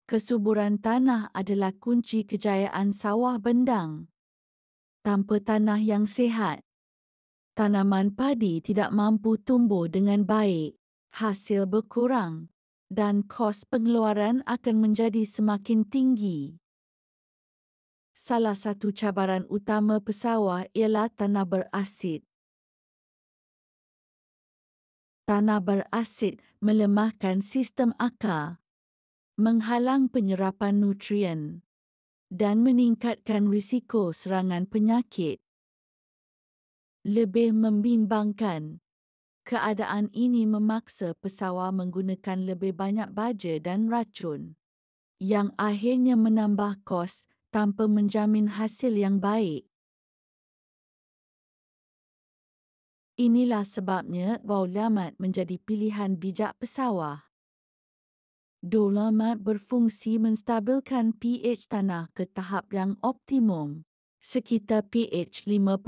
Kesuburan tanah adalah kunci kejayaan sawah bendang. Tanpa tanah yang sihat, tanaman padi tidak mampu tumbuh dengan baik, hasil berkurang, dan kos pengeluaran akan menjadi semakin tinggi. Salah satu cabaran utama pesawah ialah tanah berasid. Tanah berasid melemahkan sistem akar, menghalang penyerapan nutrien, dan meningkatkan risiko serangan penyakit. Lebih membimbangkan, keadaan ini memaksa pesawah menggunakan lebih banyak baja dan racun, yang akhirnya menambah kos tanpa menjamin hasil yang baik. Inilah sebabnya Dolomat menjadi pilihan bijak pesawah. Dolomat berfungsi menstabilkan pH tanah ke tahap yang optimum, sekitar pH 5.5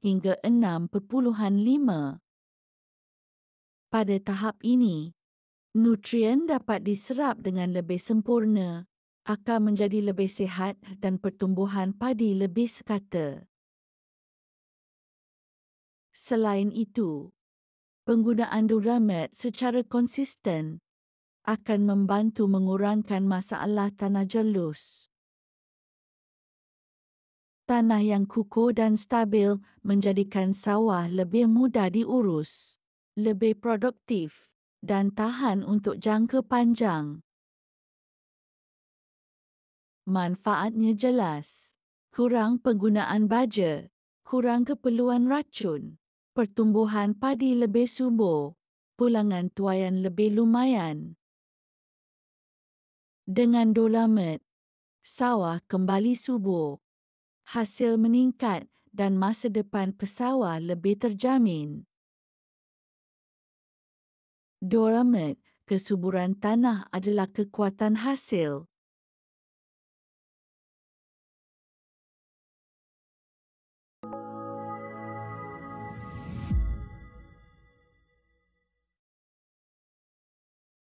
hingga 6.5. Pada tahap ini, nutrien dapat diserap dengan lebih sempurna, akar menjadi lebih sihat dan pertumbuhan padi lebih sekata. Selain itu, penggunaan Dolomat secara konsisten akan membantu mengurangkan masalah tanah jelus. Tanah yang kukuh dan stabil menjadikan sawah lebih mudah diurus, lebih produktif, dan tahan untuk jangka panjang. Manfaatnya jelas. Kurang penggunaan baja, kurang keperluan racun, pertumbuhan padi lebih subur, pulangan tuaian lebih lumayan. Dengan Dolomat, sawah kembali subur, hasil meningkat dan masa depan pesawah lebih terjamin. Dolomat, kesuburan tanah adalah kekuatan hasil,